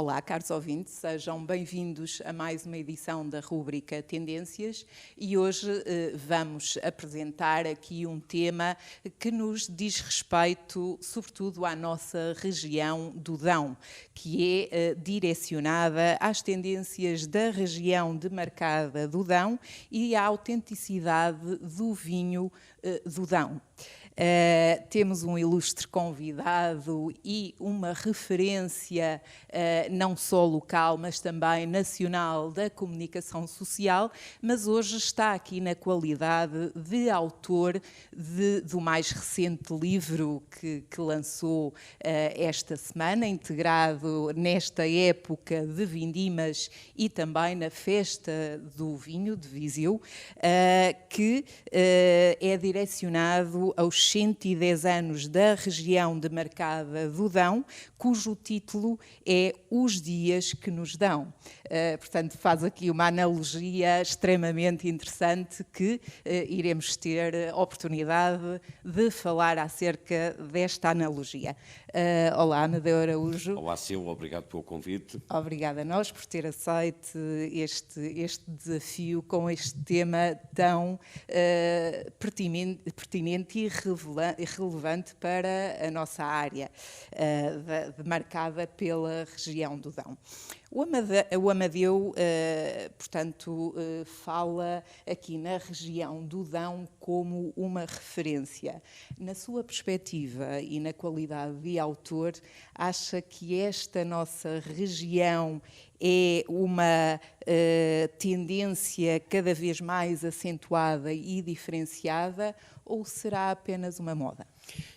Olá, caros ouvintes, sejam bem-vindos a mais uma edição da rúbrica Tendências e hoje vamos apresentar aqui um tema que nos diz respeito, sobretudo, à nossa região do Dão, que é direcionada às tendências da região demarcada do Dão e à autenticidade do vinho do Dão. Temos um ilustre convidado e uma referência não só local, mas também nacional da comunicação social, mas hoje está aqui na qualidade de autor do mais recente livro que lançou esta semana, integrado nesta época de vindimas e também na Festa do Vinho de Viseu, que é direcionado aos 110 anos da região demarcada do Dão, cujo título é Os Dias que nos dão. Portanto, faz aqui uma analogia extremamente interessante que iremos ter oportunidade de falar acerca desta analogia. Olá, Amadeu Araújo. Olá, Silvia, obrigado pelo convite. Obrigada a nós por ter aceito este desafio com este tema tão pertinente e relevante para a nossa área, demarcada pela região do Dão. O Amadeu, portanto, fala aqui na região do Dão como uma referência. Na sua perspectiva e na qualidade de autor, acha que esta nossa região é uma tendência cada vez mais acentuada e diferenciada ou será apenas uma moda?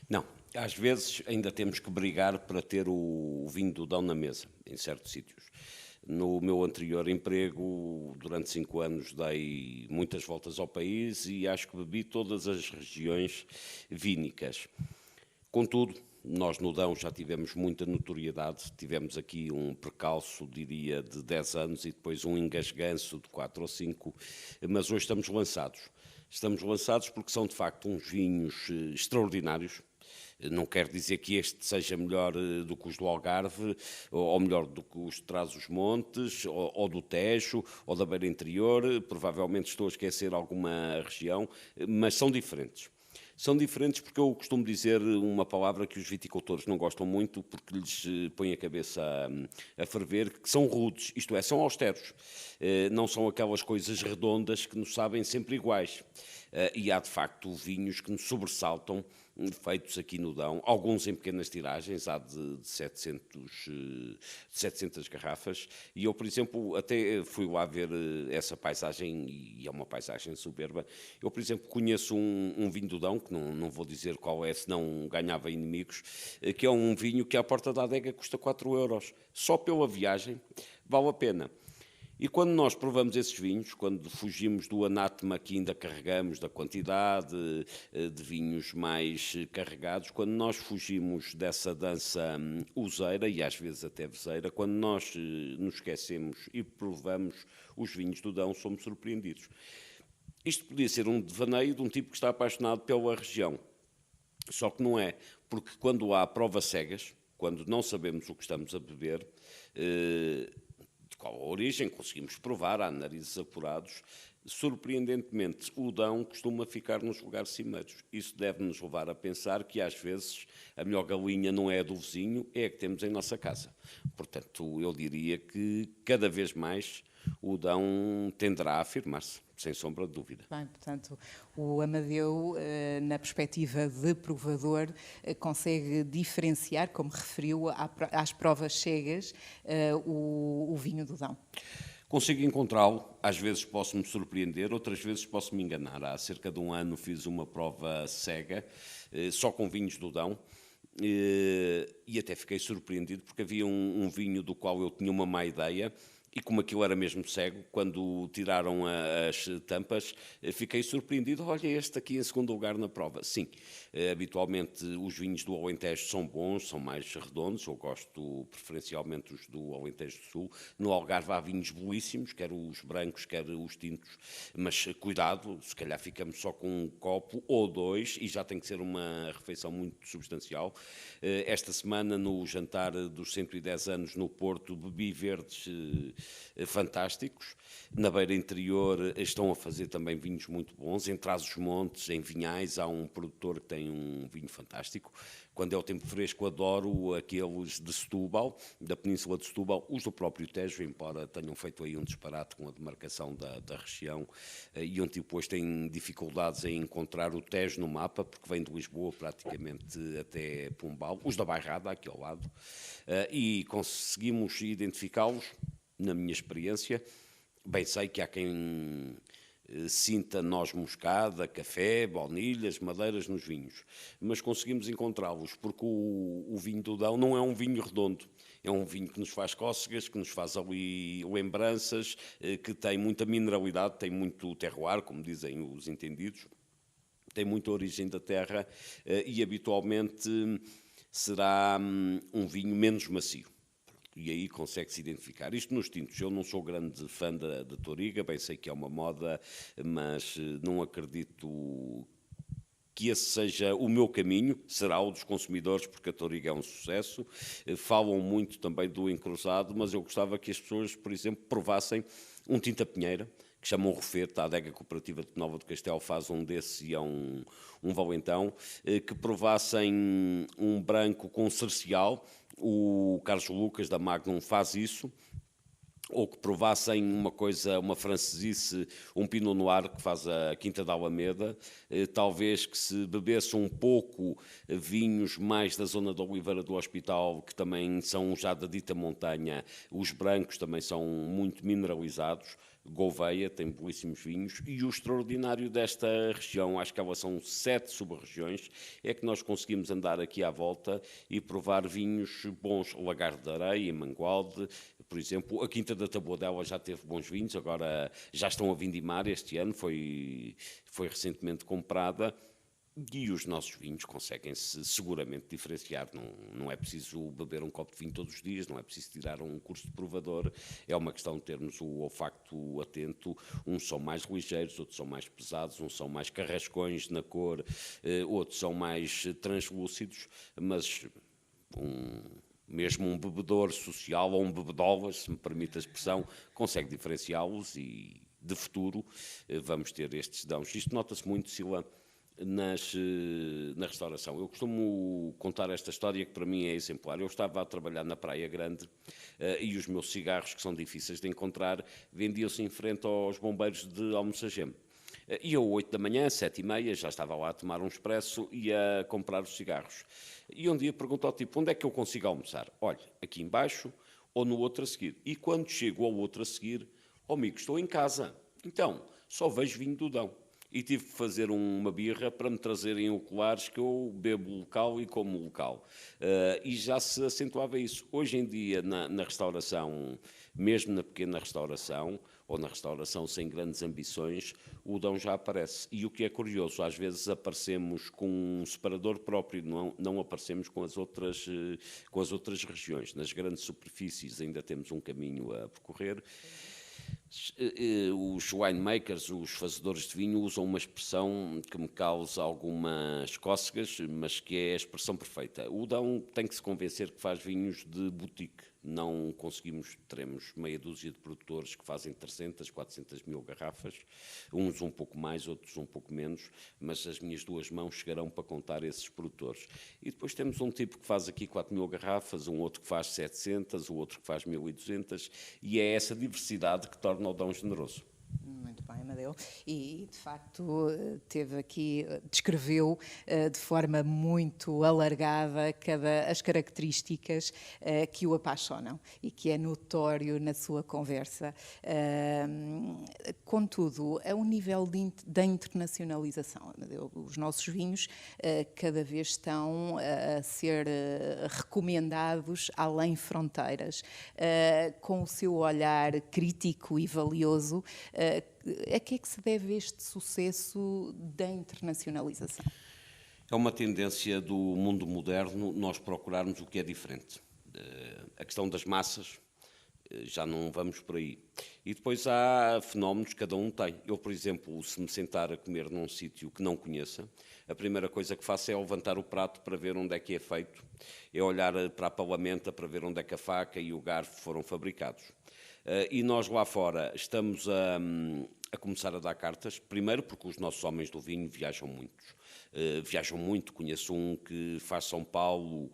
Não, às vezes ainda temos que brigar para ter o vinho do Dão na mesa, em certos sítios. No meu anterior emprego, durante 5 anos, dei muitas voltas ao país e acho que bebi todas as regiões vínicas. Contudo, nós no Dão já tivemos muita notoriedade, tivemos aqui um percalço, diria, de 10 anos e depois um engasganço de 4 ou 5, mas hoje estamos lançados. Estamos lançados porque são, de facto, uns vinhos extraordinários. Não quer dizer que este seja melhor do que os do Algarve, ou melhor do que os de Trás-os-Montes, ou do Tejo, ou da Beira Interior. Provavelmente estou a esquecer alguma região, mas são diferentes. São diferentes porque eu costumo dizer uma palavra que os viticultores não gostam muito porque lhes põe a cabeça a ferver, que são rudes, isto é, são austeros. Não são aquelas coisas redondas que nos sabem sempre iguais. E há, de facto, vinhos que nos sobressaltam, feitos aqui no Dão, alguns em pequenas tiragens, há de 700 garrafas, e eu, por exemplo, até fui lá ver essa paisagem, e é uma paisagem soberba. Eu, por exemplo, conheço um vinho do Dão, que não vou dizer qual é, senão ganhava inimigos, que é um vinho que à porta da adega custa 4€. Só pela viagem vale a pena. E quando nós provamos esses vinhos, quando fugimos do anátema que ainda carregamos, da quantidade de vinhos mais carregados, quando nós fugimos dessa dança useira e às vezes até veseira, quando nós nos esquecemos e provamos os vinhos do Dão, somos surpreendidos. Isto podia ser um devaneio de um tipo que está apaixonado pela região. Só que não é, porque quando há provas cegas, quando não sabemos o que estamos a beber, qual a origem, conseguimos provar, há narizes apurados. Surpreendentemente, o Dão costuma ficar nos lugares cimeiros. Isso deve-nos levar a pensar que, às vezes, a melhor galinha não é a do vizinho, é a que temos em nossa casa. Portanto, eu diria que, cada vez mais, o Dão tenderá a afirmar-se, sem sombra de dúvida. Bem, portanto, o Amadeu, na perspectiva de provador, consegue diferenciar, como referiu, às provas cegas, o vinho do Dão. Consigo encontrá-lo, às vezes posso-me surpreender, outras vezes posso-me enganar. Há cerca de um ano fiz uma prova cega, só com vinhos do Dão, e até fiquei surpreendido porque havia um vinho do qual eu tinha uma má ideia, E como aquilo era mesmo cego, quando tiraram as tampas, fiquei surpreendido. Olha, este aqui em segundo lugar na prova. Sim, habitualmente os vinhos do Alentejo são bons, são mais redondos. Eu gosto preferencialmente os do Alentejo do Sul. No Algarve há vinhos belíssimos, quer os brancos, quer os tintos. Mas cuidado, se calhar ficamos só com um copo ou dois, e já tem que ser uma refeição muito substancial. Esta semana, no jantar dos 110 anos no Porto, bebi verdes fantásticos. Na beira interior estão a fazer também vinhos muito bons. Em Trás-os-Montes, em Vinhais, há um produtor que tem um vinho fantástico. Quando é o tempo fresco, adoro aqueles de Setúbal, da Península de Setúbal, os do próprio Tejo, embora tenham feito aí um disparate com a demarcação da região, e onde depois tem dificuldades em encontrar o Tejo no mapa, porque vem de Lisboa praticamente até Pombal, os da Bairrada, aqui ao lado, e conseguimos identificá-los, na minha experiência. Bem sei que há quem sinta noz moscada, café, baunilhas, madeiras nos vinhos, mas conseguimos encontrá-los, porque o vinho do Dão não é um vinho redondo, é um vinho que nos faz cócegas, que nos faz ali lembranças, que tem muita mineralidade, tem muito terroir, como dizem os entendidos, tem muita origem da terra, e habitualmente será um vinho menos macio. E aí consegue-se identificar. Isto nos tintos. Eu não sou grande fã da Touriga, bem sei que é uma moda, mas não acredito que esse seja o meu caminho. Será o dos consumidores, porque a Touriga é um sucesso. Falam muito também do encruzado, mas eu gostava que as pessoas, por exemplo, provassem um Tinta Pinheira, que chamam Rofete. A Adega Cooperativa de Nova do Castelo faz um desse, e é um valentão, que provassem um branco com cercial. O Carlos Lucas, da Magnum, faz isso. Ou que provassem uma coisa, uma francesice, um Pinot Noir, que faz a Quinta da Alameda. Talvez que se bebesse um pouco vinhos mais da zona da Oliveira do Hospital, que também são já da dita montanha. Os brancos também são muito mineralizados. Gouveia tem belíssimos vinhos, e o extraordinário desta região, acho que elas são 7 sub-regiões, é que nós conseguimos andar aqui à volta e provar vinhos bons. Lagarde de Areia, Mangualde, por exemplo. A Quinta da Taboadela já teve bons vinhos, agora já estão a vindimar este ano, foi recentemente comprada. E os nossos vinhos conseguem-se seguramente diferenciar. Não é preciso beber um copo de vinho todos os dias, não é preciso tirar um curso de provador, é uma questão de termos o olfacto atento. Uns são mais ligeiros, outros são mais pesados, uns são mais carrascões na cor, outros são mais translúcidos, mas mesmo um bebedor social ou um bebedolas, se me permite a expressão, consegue diferenciá-los, e de futuro vamos ter estes dãos. Isto nota-se muito, Sila, na restauração. Eu costumo contar esta história, que para mim é exemplar. Eu estava a trabalhar na Praia Grande, e os meus cigarros, que são difíceis de encontrar, vendiam-se em frente aos bombeiros de Almoçagem. E eu, 8 da manhã, 7h30, já estava lá a tomar um expresso e a comprar os cigarros. E um dia pergunto ao tipo: onde é que eu consigo almoçar? Olha, aqui embaixo ou no outro a seguir. E quando chego ao outro a seguir, amigo, estou em casa. Então, só vejo vinho do Dão. E tive que fazer uma birra para me trazerem oculares, que eu bebo local e como local. E já se acentuava isso. Hoje em dia, na restauração, mesmo na pequena restauração, ou na restauração sem grandes ambições, o Dão já aparece. E o que é curioso, às vezes aparecemos com um separador próprio, não aparecemos com as outras regiões. Nas grandes superfícies ainda temos um caminho a percorrer. Os winemakers, os fazedores de vinho, usam uma expressão que me causa algumas cócegas, mas que é a expressão perfeita. O Dão tem que se convencer que faz vinhos de boutique. Não conseguimos, teremos meia dúzia de produtores que fazem 300, 400 mil garrafas, uns um pouco mais, outros um pouco menos, mas as minhas duas mãos chegarão para contar esses produtores. E depois temos um tipo que faz aqui 4.000 garrafas, um outro que faz 700, o outro que faz 1.200, e é essa diversidade que torna o Dão generoso. Muito Muito bem, Amadeu. E, de facto, descreveu de forma muito alargada as características que o apaixonam e que é notório na sua conversa. Contudo, a um nível da internacionalização, Amadeu, os nossos vinhos cada vez estão a ser recomendados além fronteiras. Com o seu olhar crítico e valioso, a que é que se deve este sucesso da internacionalização? É uma tendência do mundo moderno nós procurarmos o que é diferente. A questão das massas, já não vamos por aí. E depois há fenómenos que cada um tem. Eu, por exemplo, se me sentar a comer num sítio que não conheça, a primeira coisa que faço é levantar o prato para ver onde é que é feito, é olhar para a palamenta para ver onde é que a faca e o garfo foram fabricados. E nós lá fora estamos a começar a dar cartas, primeiro porque os nossos homens do vinho viajam muito, conheço um que faz São Paulo,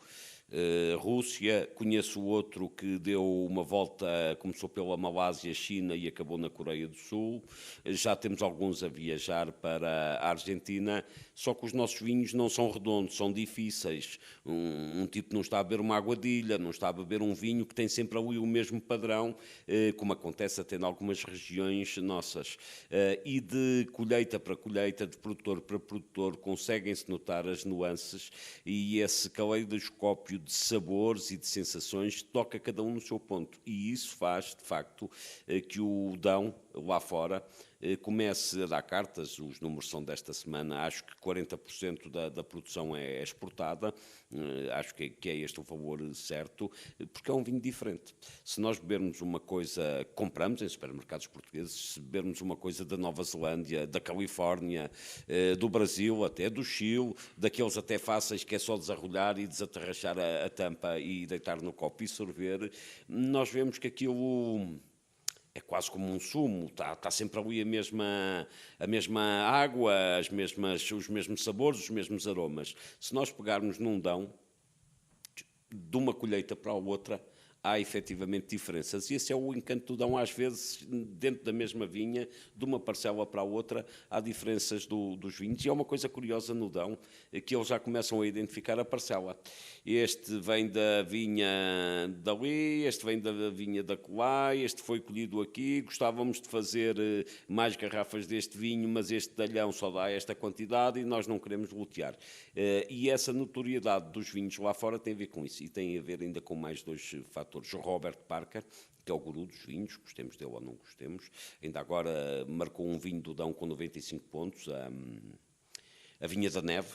Rússia, conheço outro que deu uma volta, começou pela Malásia, China e acabou na Coreia do Sul, já temos alguns a viajar para a Argentina, só que os nossos vinhos não são redondos, são difíceis, um tipo não está a beber uma aguadilha, não está a beber um vinho que tem sempre ali o mesmo padrão, como acontece até em algumas regiões nossas, e de colheita para colheita, de produtor para produtor, conseguem-se notar as nuances e esse caleidoscópio de sabores e de sensações toca cada um no seu ponto. E isso faz, de facto, que o Dão, lá fora, comece a dar cartas. Os números são desta semana. Acho que 40% da produção é exportada. Acho que é este o valor certo, porque é um vinho diferente. Se nós bebermos uma coisa, compramos em supermercados portugueses, se bebermos uma coisa da Nova Zelândia, da Califórnia, do Brasil, até do Chile, daqueles até fáceis que é só desarrolhar e desatarrachar a tampa e deitar no copo e sorver, nós vemos que aquilo é quase como um sumo, está sempre ali a mesma água, os mesmos sabores, os mesmos aromas. Se nós pegarmos num Dão, de uma colheita para a outra, há efetivamente diferenças. E esse é o encanto do Dão. Às vezes, dentro da mesma vinha, de uma parcela para a outra, há diferenças dos vinhos. E é uma coisa curiosa no Dão, que eles já começam a identificar a parcela. Este vem da vinha dali, este vem da vinha da colá, este foi colhido aqui, gostávamos de fazer mais garrafas deste vinho, mas este talhão só dá esta quantidade e nós não queremos lotear. E essa notoriedade dos vinhos lá fora tem a ver com isso. E tem a ver ainda com mais dois fatores. O Robert Parker, que é o guru dos vinhos, gostemos dele ou não gostemos, ainda agora marcou um vinho do Dão com 95 pontos, a Vinha da Neve,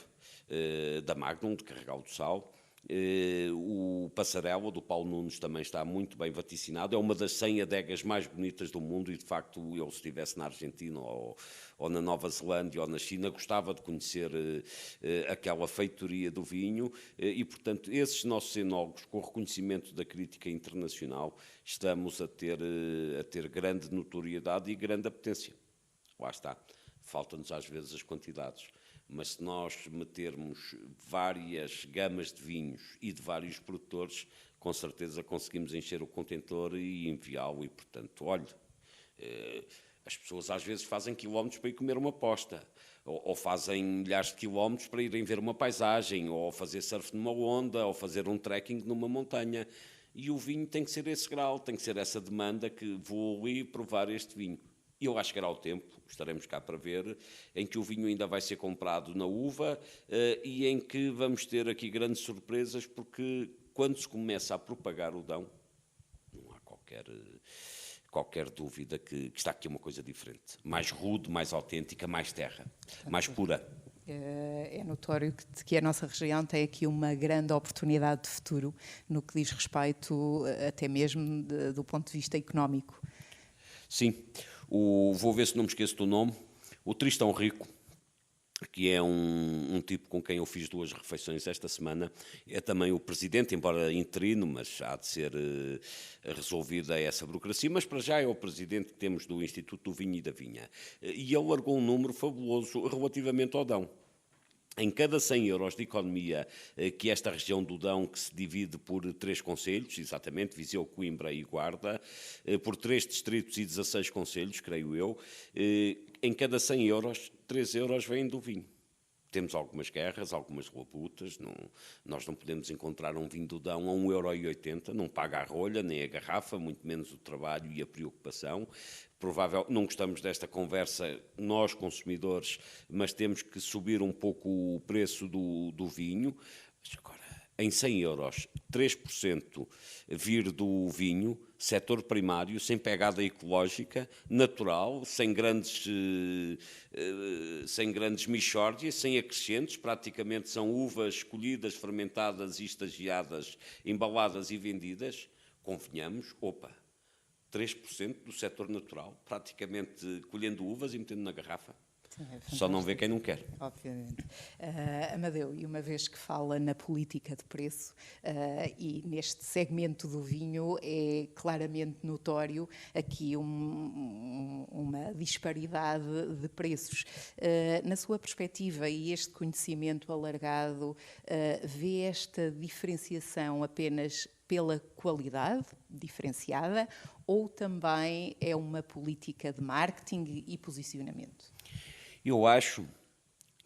da Magnum, de Carregal do Sal. O Passarela, do Paulo Nunes, também está muito bem vaticinado. É uma das 100 adegas mais bonitas do mundo e, de facto, eu, se estivesse na Argentina ou na Nova Zelândia ou na China, gostava de conhecer aquela feitoria do vinho e, portanto, esses nossos enólogos, com o reconhecimento da crítica internacional, estamos a ter grande notoriedade e grande apetência. Lá está. Faltam-nos, às vezes, as quantidades. Mas se nós metermos várias gamas de vinhos e de vários produtores, com certeza conseguimos encher o contentor e enviá-lo. E, portanto, olhe, as pessoas às vezes fazem quilómetros para ir comer uma posta, ou fazem milhares de quilómetros para irem ver uma paisagem, ou fazer surf numa onda, ou fazer um trekking numa montanha. E o vinho tem que ser esse grau, tem que ser essa demanda que vou ali provar este vinho. E eu acho que chegará o tempo, estaremos cá para ver, em que o vinho ainda vai ser comprado na uva e em que vamos ter aqui grandes surpresas, porque quando se começa a propagar o Dão, não há qualquer dúvida que está aqui uma coisa diferente. Mais rude, mais autêntica, mais terra, mais pura. É notório que a nossa região tem aqui uma grande oportunidade de futuro no que diz respeito até mesmo do ponto de vista económico. Sim. Vou ver se não me esqueço do nome, o Tristão Rico, que é um tipo com quem eu fiz 2 refeições esta semana, é também o presidente, embora interino, mas há de ser resolvida essa burocracia, mas para já é o presidente que temos do Instituto do Vinho e da Vinha. E ele largou um número fabuloso relativamente ao Dão. Em cada 100 euros de economia, que esta região do Dão, que se divide por 3 concelhos, exatamente, Viseu, Coimbra e Guarda, por 3 distritos e 16 concelhos, creio eu, em cada 100 euros, 3 euros vêm do vinho. Temos algumas guerras, algumas labutas, nós não podemos encontrar um vinho do Dão a 1,80 €, não paga a rolha, nem a garrafa, muito menos o trabalho e a preocupação. Não gostamos desta conversa, nós consumidores, mas temos que subir um pouco o preço do vinho. Mas agora, em 100 euros, 3% vir do vinho, setor primário, sem pegada ecológica, natural, sem grandes mixórdias, sem acrescentos, praticamente são uvas escolhidas, fermentadas e estagiadas, embaladas e vendidas, convenhamos, 3% do setor natural, praticamente colhendo uvas e metendo na garrafa. Só não vê quem não quer. Obviamente. Amadeu, e uma vez que fala na política de preço, e neste segmento do vinho é claramente notório aqui uma disparidade de preços. Na sua perspectiva e este conhecimento alargado, vê esta diferenciação apenas pela qualidade diferenciada ou também é uma política de marketing e posicionamento? Eu acho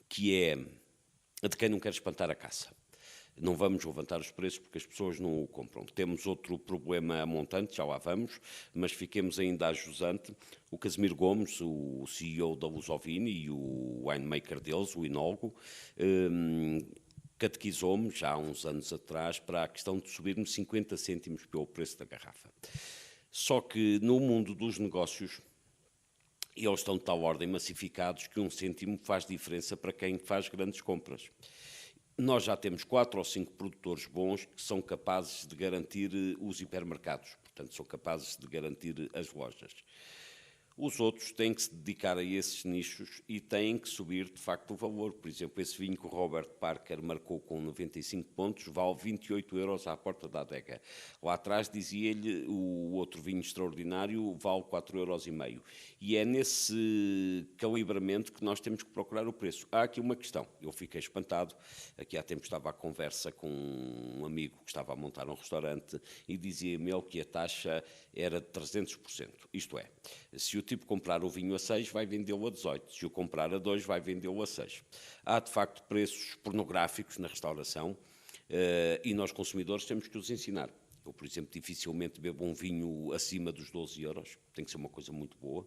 que é de quem não quer espantar a caça. Não vamos levantar os preços porque as pessoas não o compram. Temos outro problema montante, já lá vamos, mas fiquemos ainda a jusante. O Casimiro Gomes, o CEO da Lusovini e o winemaker deles, o enólogo, catequizou-me já há uns anos atrás para a questão de subir-me 50 cêntimos pelo preço da garrafa. Só que no mundo dos negócios, eles estão de tal ordem massificados que 1 cêntimo faz diferença para quem faz grandes compras. Nós já temos 4 ou 5 produtores bons que são capazes de garantir os hipermercados, portanto, são capazes de garantir as lojas. Os outros têm que se dedicar a esses nichos e têm que subir, de facto, o valor. Por exemplo, esse vinho que o Robert Parker marcou com 95 pontos vale 28 € à porta da adega. Lá atrás dizia-lhe o outro vinho extraordinário vale 4,5 €. E é nesse calibramento que nós temos que procurar o preço. Há aqui uma questão. Eu fiquei espantado. Aqui há tempo estava à conversa com um amigo que estava a montar um restaurante e dizia-me ele que a taxa era de 300%. Isto é, se o tipo comprar o vinho a 6, vai vendê-lo a 18. Se o comprar a 2, vai vendê-lo a 6. Há, de facto, preços pornográficos na restauração e nós, consumidores, temos que os ensinar. Eu, por exemplo, dificilmente bebo um vinho acima dos 12 €. Tem que ser uma coisa muito boa.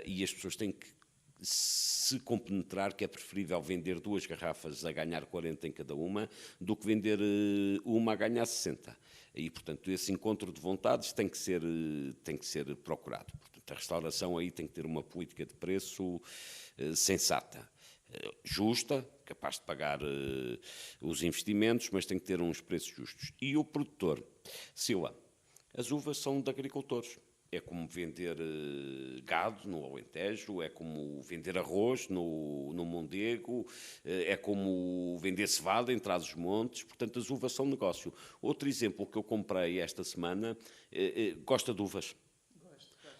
E as pessoas têm que se compenetrar que é preferível vender 2 garrafas a ganhar 40 em cada uma do que vender uma a ganhar 60. E, portanto, esse encontro de vontades tem que ser procurado. Portanto, a restauração aí tem que ter uma política de preço sensata, justa, capaz de pagar os investimentos, mas tem que ter uns preços justos. E o produtor, Sila, as uvas são de agricultores. É como vender gado no Alentejo, é como vender arroz no Mondego, é como vender cevada em Trás-os-Montes. Portanto, as uvas são negócio. Outro exemplo que eu comprei esta semana, gosta de uvas.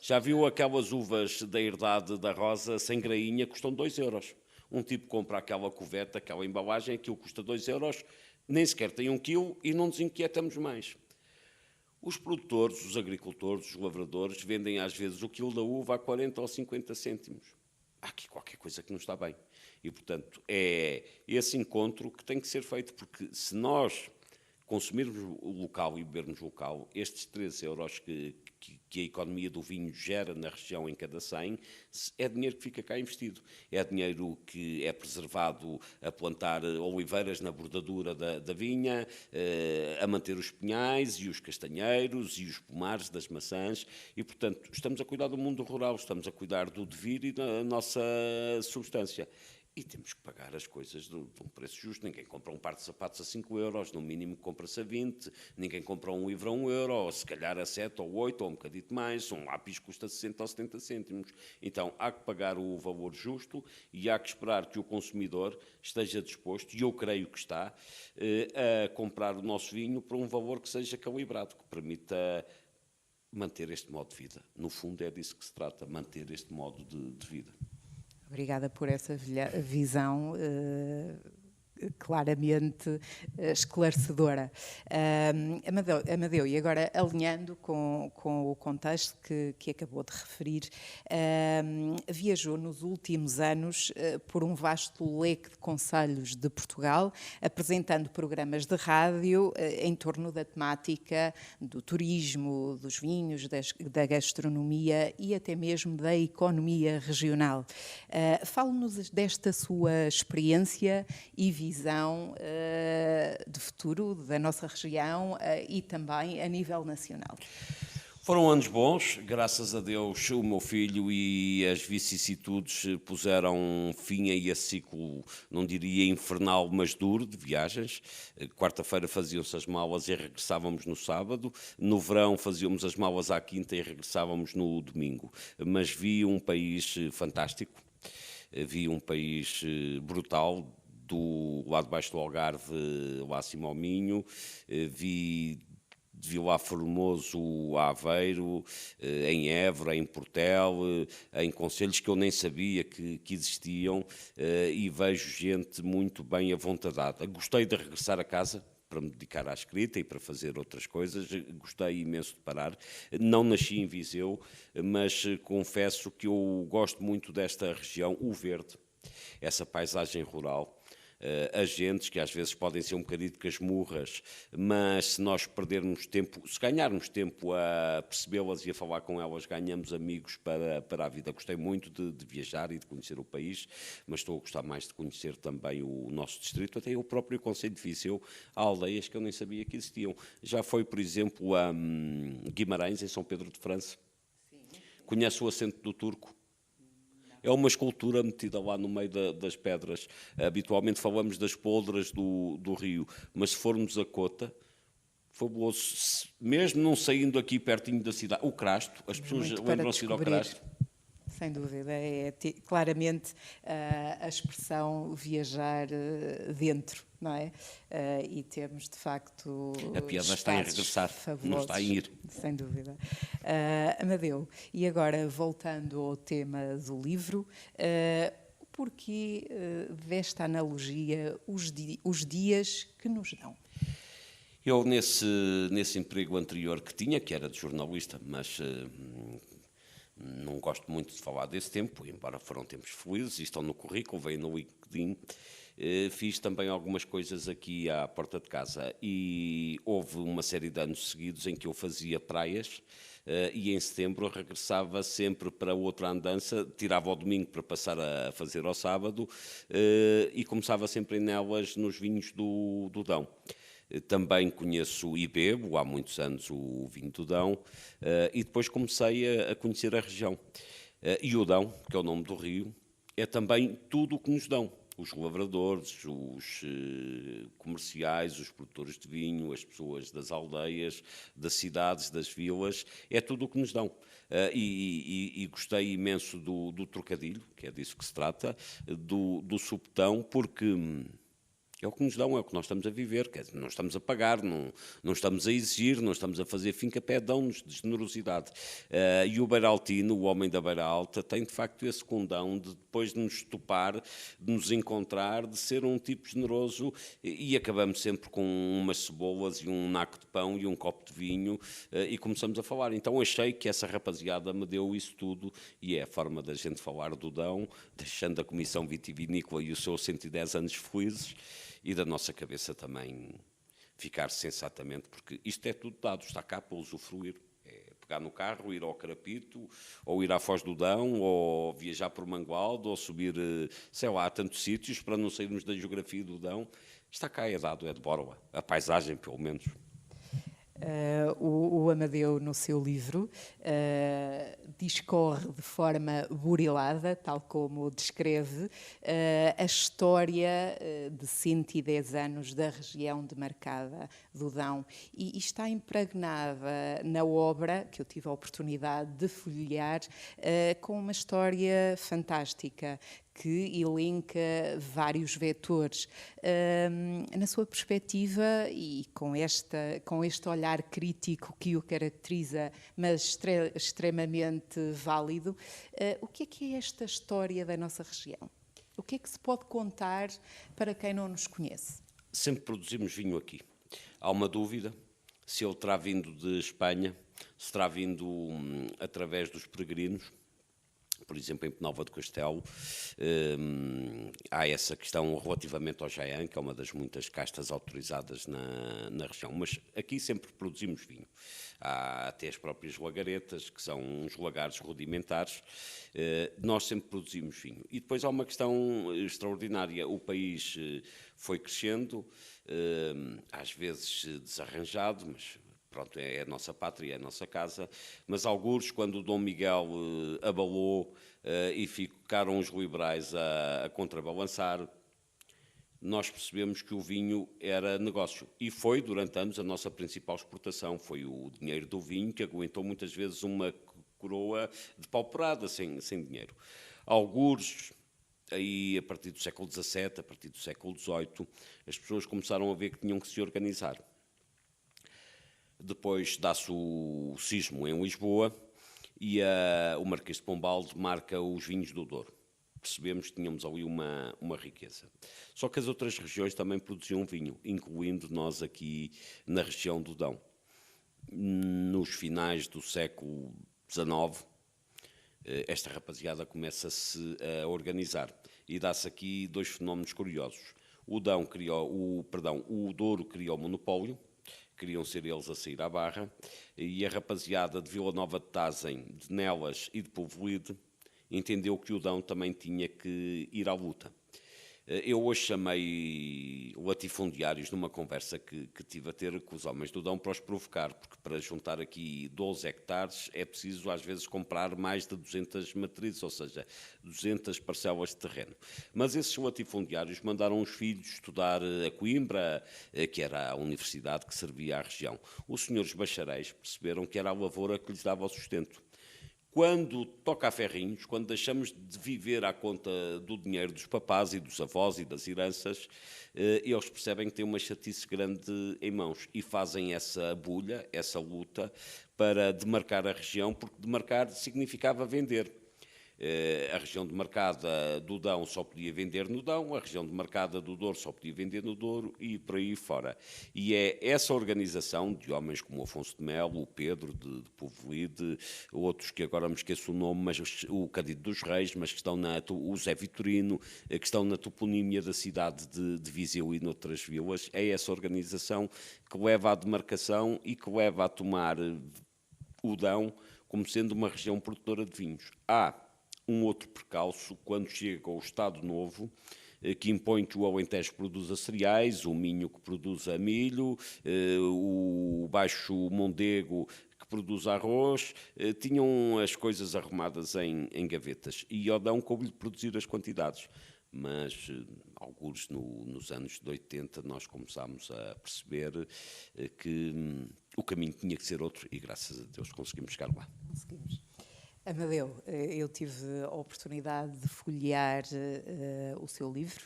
Já viu aquelas uvas da herdade da Rosa, sem grainha, custam 2 €. Um tipo compra aquela cuveta, aquela embalagem, aquilo custa 2 €, nem sequer tem 1 quilo e não nos inquietamos mais. Os produtores, os agricultores, os lavradores vendem às vezes o quilo da uva a 40 ou 50 cêntimos. Há aqui qualquer coisa que não está bem. E, portanto, é esse encontro que tem que ser feito, porque se nós consumirmos o local e bebermos local, estes 3 € que a economia do vinho gera na região em cada 100, é dinheiro que fica cá investido. É dinheiro que é preservado a plantar oliveiras na bordadura da vinha, a manter os pinhais e os castanheiros e os pomares das maçãs e, portanto, estamos a cuidar do mundo rural, estamos a cuidar do devir e da nossa substância. E temos que pagar as coisas de um preço justo. Ninguém compra um par de sapatos a 5 €, no mínimo compra-se a 20. Ninguém compra um livro a 1 €, ou se calhar a 7 ou 8, ou um bocadito mais. Um lápis custa 60 ou 70 cêntimos. Então, há que pagar o valor justo e há que esperar que o consumidor esteja disposto, e eu creio que está, a comprar o nosso vinho por um valor que seja calibrado, que permita manter este modo de vida. No fundo, é disso que se trata, manter este modo de vida. Obrigada por essa visão claramente esclarecedora. Amadeu, e agora alinhando com o contexto que acabou de referir, viajou nos últimos anos por um vasto leque de concelhos de Portugal, apresentando programas de rádio em torno da temática do turismo, dos vinhos, da gastronomia e até mesmo da economia regional. Fale-nos desta sua experiência e visão de futuro da nossa região e também a nível nacional. Foram anos bons, graças a Deus o meu filho e as vicissitudes puseram fim a esse ciclo, não diria infernal, mas duro, de viagens. Quarta-feira faziam-se as malas e regressávamos no sábado, no verão fazíamos as malas à quinta e regressávamos no domingo. Mas vi um país fantástico, vi um país brutal, do lado de baixo do Algarve, lá acima ao Minho, vi de Vilar Formoso a Aveiro, em Évora, em Portel, em concelhos que eu nem sabia que existiam, e vejo gente muito bem avontadada. Gostei de regressar a casa para me dedicar à escrita e para fazer outras coisas, gostei imenso de parar. Não nasci em Viseu, mas confesso que eu gosto muito desta região, o verde, essa paisagem rural. Agentes que às vezes podem ser um bocadinho casmurras, mas se nós perdermos tempo, se ganharmos tempo a percebê-las e a falar com elas, ganhamos amigos para a vida. Gostei muito de viajar e de conhecer o país, mas estou a gostar mais de conhecer também o nosso distrito, até o próprio concelho de Viseu. Há aldeias que eu nem sabia que existiam. Já foi, por exemplo, a Guimarães, em São Pedro de França. Sim. Conhece o Assento do Turco? É uma escultura metida lá no meio das pedras. Habitualmente falamos das poldras do rio, mas se formos a Cota, fabuloso, mesmo não saindo aqui pertinho da cidade. O Crasto, as pessoas lembram-se de ir ao Crasto? Sem dúvida, é claramente a expressão viajar dentro, não é? E temos, de facto, a piada está em regressar, fabulosos, não está em ir. Sem dúvida. Amadeu, e agora voltando ao tema do livro, porquê desta analogia, os dias que nos dão? Eu, nesse emprego anterior que tinha, que era de jornalista, mas não gosto muito de falar desse tempo, embora foram tempos felizes, e estão no currículo, veio no LinkedIn. Fiz também algumas coisas aqui à porta de casa e houve uma série de anos seguidos em que eu fazia praias e em setembro regressava sempre para outra andança, tirava ao domingo para passar a fazer ao sábado e começava sempre nelas nos vinhos do Dão. Também conheço e bebo há muitos anos o vinho do Dão e depois comecei a conhecer a região. E o Dão, que é o nome do rio, é também tudo o que nos dão. Os lavradores, os comerciais, os produtores de vinho, as pessoas das aldeias, das cidades, das vilas, é tudo o que nos dão. E gostei imenso do trocadilho, que é disso que se trata, do supetão, porque é o que nos dão, é o que nós estamos a viver, quer dizer, não estamos a pagar, não estamos a exigir, não estamos a fazer fim-capé, dão-nos de generosidade. E o Beiraltino, o homem da Beira Alta, tem de facto esse condão de depois de nos topar, de nos encontrar, de ser um tipo generoso e acabamos sempre com umas cebolas e um naco de pão e um copo de vinho e começamos a falar. Então achei que essa rapaziada me deu isso tudo e é a forma da gente falar do Dão, deixando a Comissão Vitivinícola e os seus 110 anos felizes, e da nossa cabeça também ficar sensatamente, porque isto é tudo dado, está cá para usufruir. É pegar no carro, ir ao Carapito, ou ir à Foz do Dão, ou viajar por Mangualde, ou subir, sei lá, a tantos sítios, para não sairmos da geografia do Dão. Está cá, é dado, é de Borla, a paisagem, pelo menos. O Amadeu, no seu livro, discorre de forma burilada, tal como descreve, a história de 110 anos da região demarcada do Dão e está impregnada na obra, que eu tive a oportunidade de folhear, com uma história fantástica que elenca vários vetores. Na sua perspectiva e com este olhar crítico que o caracteriza, mas extremamente válido, o que é esta história da nossa região? O que é que se pode contar para quem não nos conhece? Sempre produzimos vinho aqui. Há uma dúvida se ele terá vindo de Espanha, se terá vindo através dos peregrinos. Por exemplo, em Penalva do Castelo, há essa questão relativamente ao Jaian, que é uma das muitas castas autorizadas na região. Mas aqui sempre produzimos vinho. Há até as próprias lagaretas, que são uns lagares rudimentares. Nós sempre produzimos vinho. E depois há uma questão extraordinária. O país foi crescendo, às vezes desarranjado, mas... Pronto, é a nossa pátria, é a nossa casa, mas algures, quando o Dom Miguel abalou e ficaram os liberais a contrabalançar, nós percebemos que o vinho era negócio. E foi, durante anos, a nossa principal exportação. Foi o dinheiro do vinho que aguentou muitas vezes uma coroa depauperada, sem dinheiro. Algures... Aí, a partir do século XVII, a partir do século XVIII, as pessoas começaram a ver que tinham que se organizar. Depois dá-se o cismo em Lisboa e o Marquês de Pombalde marca os vinhos do Douro. Percebemos que tínhamos ali uma riqueza. Só que as outras regiões também produziam vinho, incluindo nós aqui na região do Dão. Nos finais do século XIX, esta rapaziada começa-se a organizar e dá-se aqui dois fenómenos curiosos. O Douro criou o monopólio, queriam ser eles a sair à barra, e a rapaziada de Vila Nova de Tazem, de Nelas e de Povolide entendeu que o Dão também tinha que ir à luta. Eu hoje chamei latifundiários numa conversa que tive a ter com os homens do Dão para os provocar, porque para juntar aqui 12 hectares é preciso às vezes comprar mais de 200 matrizes, ou seja, 200 parcelas de terreno. Mas esses latifundiários mandaram os filhos estudar a Coimbra, que era a universidade que servia à região. Os senhores bacharéis perceberam que era a lavoura que lhes dava o sustento. Quando toca a ferrinhos, quando deixamos de viver à conta do dinheiro dos papás e dos avós e das heranças, eles percebem que têm uma chatice grande em mãos e fazem essa bulha, essa luta, para demarcar a região, porque demarcar significava vender. A região demarcada do Dão só podia vender no Dão, a região demarcada do Douro só podia vender no Douro e por aí fora. E é essa organização de homens como o Afonso de Melo, o Pedro de Povolide, outros que agora me esqueço o nome, mas o Cândido dos Reis, mas que estão o Zé Vitorino, que estão na toponímia da cidade de Viseu e noutras vilas, é essa organização que leva à demarcação e que leva a tomar o Dão como sendo uma região produtora de vinhos. Há um outro percalço, quando chega o Estado Novo, que impõe que o Alentejo produza cereais, o Minho que produza milho, o Baixo Mondego que produz arroz, tinham as coisas arrumadas em gavetas. E ao Dão coube-lhe produzir as quantidades. Mas, alguns nos anos de 80, nós começámos a perceber que o caminho tinha que ser outro e, graças a Deus, conseguimos chegar lá. Conseguimos. Amadeu, eu tive a oportunidade de folhear o seu livro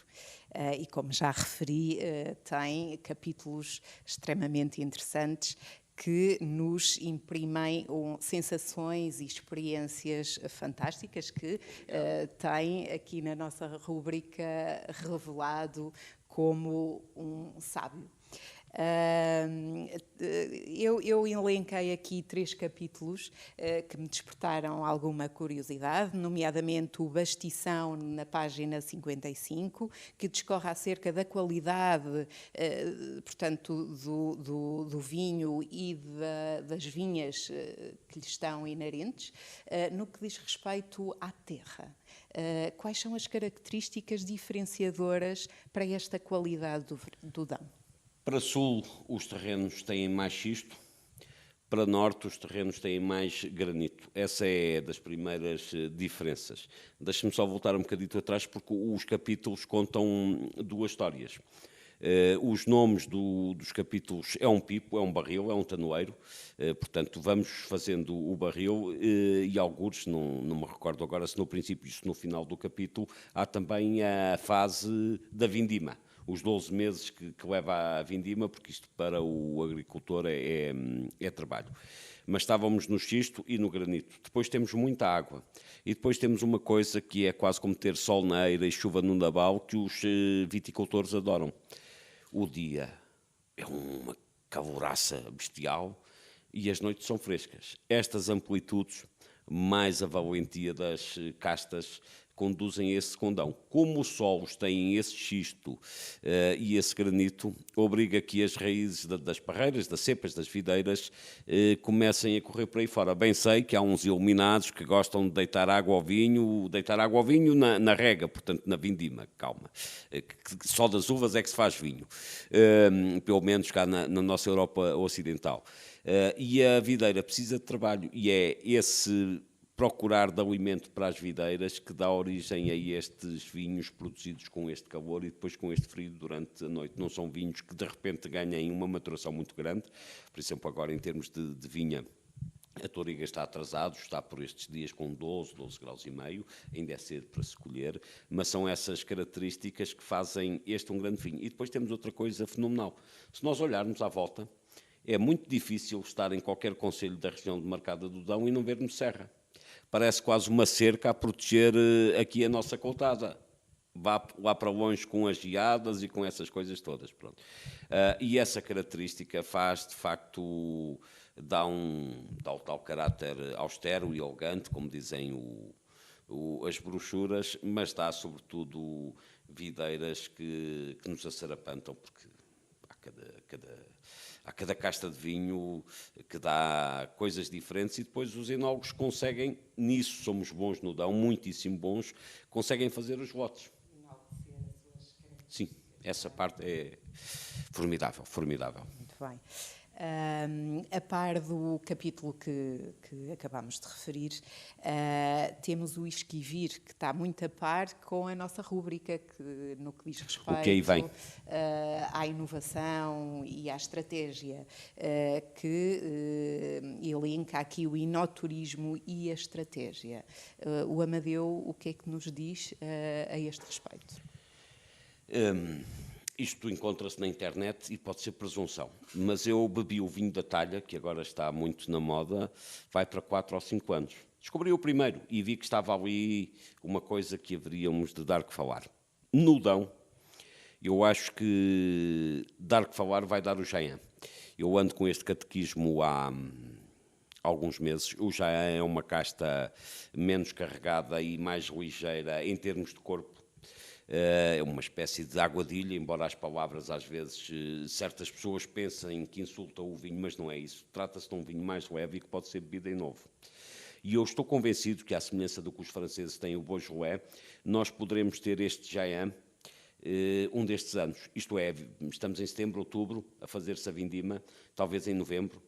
e, como já referi, tem capítulos extremamente interessantes que nos imprimem sensações e experiências fantásticas que tem aqui na nossa rúbrica revelado como um sábio. Eu elenquei aqui 3 capítulos que me despertaram alguma curiosidade, nomeadamente o Bastição, na página 55, que discorre acerca da qualidade, portanto, do vinho e das vinhas que lhe estão inerentes, no que diz respeito à terra. Quais são as características diferenciadoras para esta qualidade do Dão? Para sul, os terrenos têm mais xisto, para norte, os terrenos têm mais granito. Essa é das primeiras diferenças. Deixe-me só voltar um bocadinho atrás, porque os capítulos contam 2 histórias. Os nomes dos capítulos é um pipo, é um barril, é um tanoeiro, portanto vamos fazendo o barril e algures, não me recordo agora se no princípio ou se no final do capítulo, há também a fase da vindima, os 12 meses que leva a vindima, porque isto para o agricultor é trabalho. Mas estávamos no xisto e no granito. Depois temos muita água. E depois temos uma coisa que é quase como ter sol na eira e chuva no naval, que os viticultores adoram. O dia é uma caloraça bestial e as noites são frescas. Estas amplitudes, mais a valentia das castas, conduzem a esse condão. Como os solos têm esse xisto e esse granito, obriga que as raízes das parreiras, das cepas, das videiras, comecem a correr por aí fora. Bem sei que há uns iluminados que gostam de deitar água ao vinho na rega, portanto na vindima, calma. Que só das uvas é que se faz vinho, pelo menos cá na nossa Europa Ocidental. E a videira precisa de trabalho e é esse procurar de alimento para as videiras que dá origem a estes vinhos produzidos com este calor e depois com este frio durante a noite. Não são vinhos que de repente ganhem uma maturação muito grande. Por exemplo, agora em termos de vinha, a Touriga está atrasado, está por estes dias com 12 graus e meio, ainda é cedo para se colher, mas são essas características que fazem este um grande vinho. E depois temos outra coisa fenomenal. Se nós olharmos à volta, é muito difícil estar em qualquer concelho da região de Marcada do Dão e não vermos serra. Parece quase uma cerca a proteger aqui a nossa coltada. Vá lá para longe com as geadas e com essas coisas todas. Pronto. E essa característica faz, de facto, dá o tal caráter austero e elegante, como dizem as brochuras, mas dá, sobretudo, videiras que nos assarapantam, porque há cada casta de vinho que dá coisas diferentes e depois os enólogos conseguem, nisso somos bons no Dão, muitíssimo bons, conseguem fazer os lotes. Sim, essa parte é formidável, formidável. Muito bem. A par do capítulo que acabámos de referir, temos o Esquivir, que está muito a par com a nossa rúbrica, no que diz respeito que aí vem. À inovação e à estratégia, que elenca aqui o enoturismo e a estratégia. O Amadeu, o que é que nos diz a este respeito? Isto encontra-se na internet e pode ser presunção, mas eu bebi o vinho da talha, que agora está muito na moda, vai para 4 ou 5 anos. Descobri o primeiro e vi que estava ali uma coisa que haveríamos de dar que falar. No Dão, eu acho que dar que falar vai dar o Jaén. Eu ando com este catequismo há alguns meses. O Jaén é uma casta menos carregada e mais ligeira em termos de corpo. É uma espécie de aguadilha, embora as palavras às vezes certas pessoas pensem que insultam o vinho, mas não é isso. Trata-se de um vinho mais leve e que pode ser bebido em novo. E eu estou convencido que, à semelhança do que os franceses têm o Beaujolais, nós poderemos ter este Jaén um destes anos. Isto é, estamos em setembro, outubro, a fazer-se a vindima, talvez em novembro,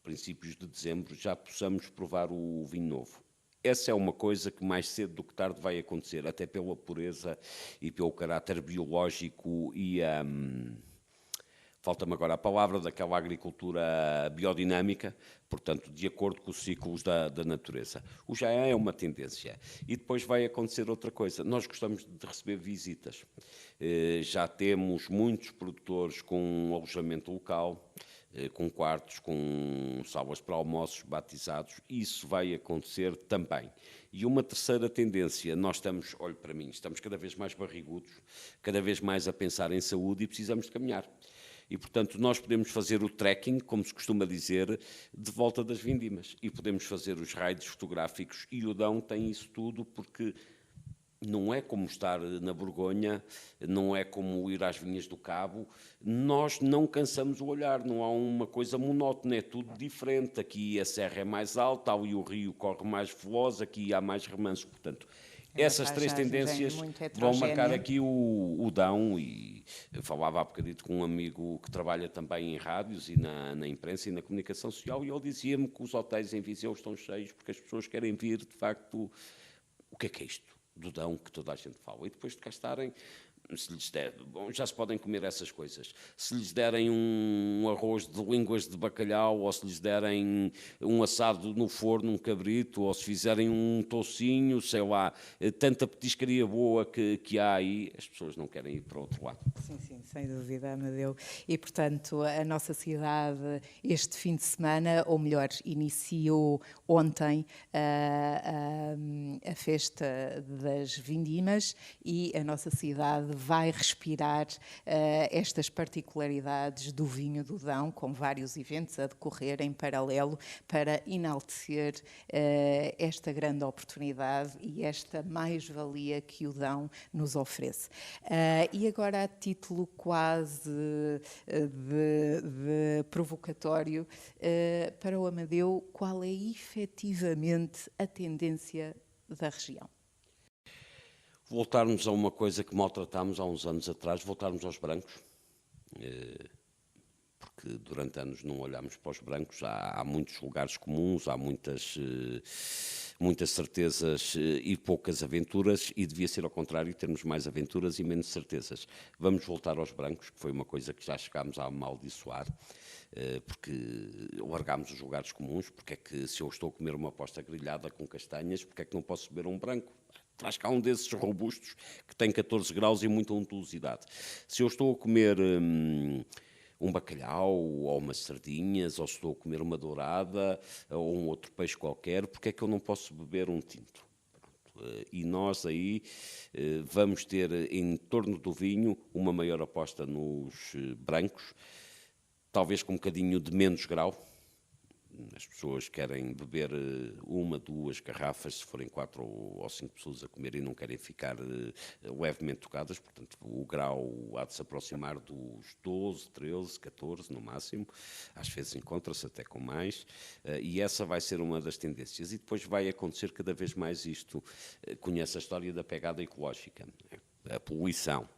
princípios de dezembro, já possamos provar o vinho novo. Essa é uma coisa que mais cedo do que tarde vai acontecer, até pela pureza e pelo caráter biológico e falta-me agora a palavra, daquela agricultura biodinâmica, portanto, de acordo com os ciclos da natureza. O Jaén é uma tendência. E depois vai acontecer outra coisa. Nós gostamos de receber visitas. Já temos muitos produtores com alojamento local, com quartos, com salas para almoços batizados. Isso vai acontecer também. E uma terceira tendência, nós estamos, olhe para mim, estamos cada vez mais barrigudos, cada vez mais a pensar em saúde e precisamos de caminhar. E, portanto, nós podemos fazer o trekking, como se costuma dizer, de volta das vindimas. E podemos fazer os raids fotográficos. E o Dão tem isso tudo, porque não é como estar na Borgonha, não é como ir às Vinhas do Cabo. Nós não cansamos o olhar, não há uma coisa monótona, é tudo diferente. Aqui a serra é mais alta, ali o rio corre mais veloz, aqui há mais remansos. Portanto, essas três tendências vão marcar aqui o Dão. E eu falava há bocadito com um amigo que trabalha também em rádios e na imprensa e na comunicação social, e ele dizia-me que os hotéis em Viseu estão cheios porque as pessoas querem vir, de facto, o que é isto do Dão que toda a gente fala. E depois de cá estarem, se lhes der, bom, já se podem comer essas coisas. Se lhes derem um arroz de línguas de bacalhau, ou se lhes derem um assado no forno, um cabrito, ou se fizerem um toucinho, sei lá, tanta petiscaria boa que há aí, as pessoas não querem ir para o outro lado. Sim, sim, sem dúvida, Amadeu. E, portanto, a nossa cidade, este fim de semana, ou melhor, iniciou ontem a festa das vindimas e a nossa cidade vai respirar estas particularidades do vinho do Dão, com vários eventos a decorrer em paralelo para enaltecer esta grande oportunidade e esta mais-valia que o Dão nos oferece. E agora, a título quase de provocatório, para o Amadeu, qual é efetivamente a tendência da região? Voltarmos a uma coisa que maltratámos há uns anos atrás, voltarmos aos brancos, porque durante anos não olhámos para os brancos, há muitos lugares comuns, há muitas certezas e poucas aventuras, e devia ser ao contrário, termos mais aventuras e menos certezas. Vamos voltar aos brancos, que foi uma coisa que já chegámos a amaldiçoar, porque largámos os lugares comuns. Porque é que, se eu estou a comer uma posta grelhada com castanhas, porque é que não posso beber um branco? Traz cá um desses robustos que tem 14 graus e muita untuosidade. Se eu estou a comer um bacalhau ou umas sardinhas, ou se estou a comer uma dourada ou um outro peixe qualquer, porque é que eu não posso beber um tinto? E nós aí vamos ter, em torno do vinho, uma maior aposta nos brancos, talvez com um bocadinho de menos grau. As pessoas querem beber uma, duas garrafas, se forem 4 ou 5 pessoas a comer, e não querem ficar levemente tocadas. Portanto, o grau há de se aproximar dos 12, 13, 14 no máximo. Às vezes encontra-se até com mais. E essa vai ser uma das tendências. E depois vai acontecer cada vez mais isto. Conhece a história da pegada ecológica, a poluição,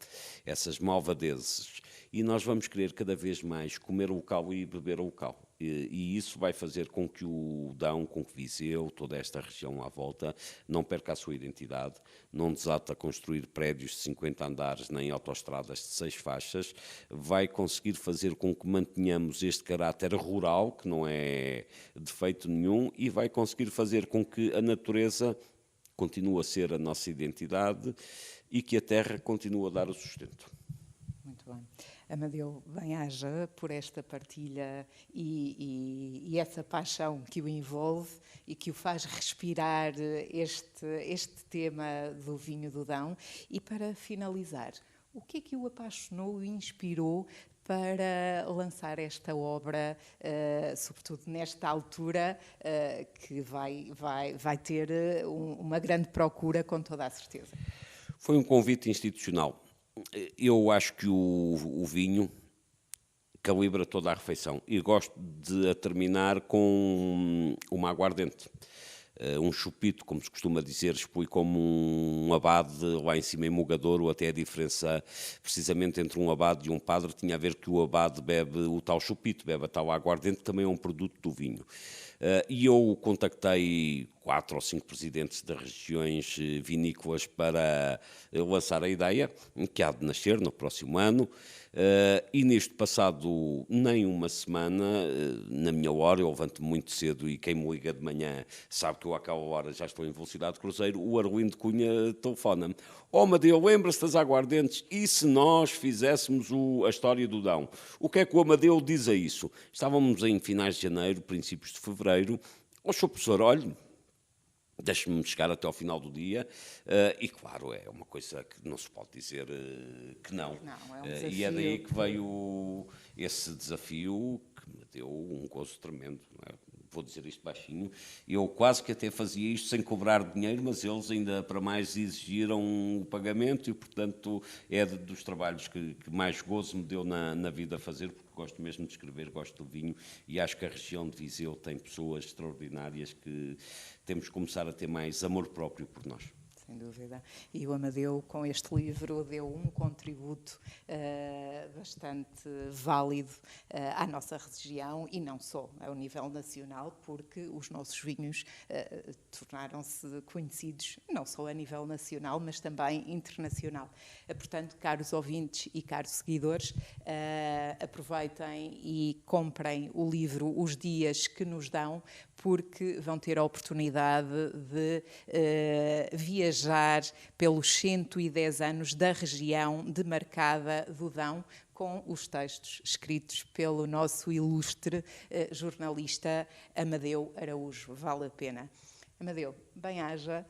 essas malvadezes. E nós vamos querer cada vez mais comer local e beber local. E isso vai fazer com que o Dão, com que Viseu, toda esta região à volta, não perca a sua identidade, não desate a construir prédios de 50 andares nem autoestradas de 6 faixas, vai conseguir fazer com que mantenhamos este caráter rural, que não é defeito nenhum, e vai conseguir fazer com que a natureza continue a ser a nossa identidade e que a terra continue a dar o sustento. Muito bem. Amadeu, bem-aja por esta partilha e essa paixão que o envolve e que o faz respirar este tema do vinho do Dão. E para finalizar, o que é que o apaixonou e inspirou para lançar esta obra, sobretudo nesta altura, que vai ter uma grande procura, com toda a certeza? Foi um convite institucional. Eu acho que o vinho calibra toda a refeição, e gosto de a terminar com uma aguardente. Um chupito, como se costuma dizer, expõe como um abade lá em cima em Mogadouro. Até a diferença, precisamente, entre um abade e um padre tinha a ver que o abade bebe o tal chupito, bebe a tal aguardente, que também é um produto do vinho. E eu contactei 4 ou 5 presidentes das regiões vinícolas para lançar a ideia, que há de nascer no próximo ano. E neste passado nem uma semana, na minha hora, eu levanto-me muito cedo, e quem me liga de manhã sabe que eu àquela hora já estou em velocidade de cruzeiro, o Arlindo Cunha telefona-me: "Oh, Amadeu, lembra-se das aguardentes? E se nós fizéssemos a história do Dão?" O que é que o Amadeu diz a isso? Estávamos em finais de janeiro, princípios de fevereiro. "Ó, Sr. Professor, olhe, deixe-me chegar até ao final do dia", e claro, é uma coisa que não se pode dizer que não. Não, é um desafio. E é daí que veio esse desafio, que me deu um gozo tremendo, não é? Vou dizer isto baixinho, eu quase que até fazia isto sem cobrar dinheiro, mas eles ainda para mais exigiram o pagamento, e portanto é dos trabalhos que mais gozo me deu na vida fazer, porque gosto mesmo de escrever, gosto do vinho, e acho que a região de Viseu tem pessoas extraordinárias que temos que começar a ter mais amor próprio por nós. sem dúvida. E o Amadeu, com este livro, deu um contributo bastante válido à nossa região e não só ao nível nacional, porque os nossos vinhos tornaram-se conhecidos não só a nível nacional, mas também internacional. Portanto, caros ouvintes e caros seguidores, aproveitem e comprem o livro Os Dias que nos dão, porque vão ter a oportunidade de viajar pelos 110 anos da região demarcada do Dão, com os textos escritos pelo nosso ilustre jornalista Amadeu Araújo. Vale a pena. Amadeu, bem-aja,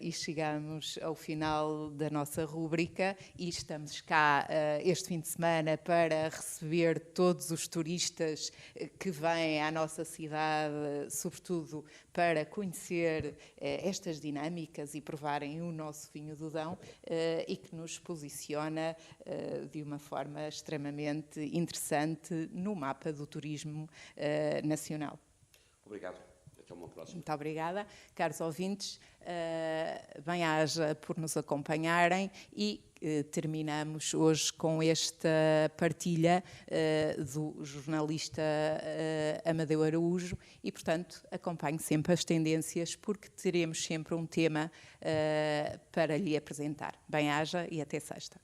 e chegamos ao final da nossa rúbrica e estamos cá este fim de semana para receber todos os turistas que vêm à nossa cidade, sobretudo para conhecer estas dinâmicas e provarem o nosso vinho do Dão, e que nos posiciona de uma forma extremamente interessante no mapa do turismo nacional. Obrigado. Até uma próxima. Muito obrigada. Caros ouvintes, bem-aja por nos acompanharem e terminamos hoje com esta partilha do jornalista Amadeu Araújo e, portanto, acompanhe sempre as tendências porque teremos sempre um tema para lhe apresentar. Bem-aja e até sexta.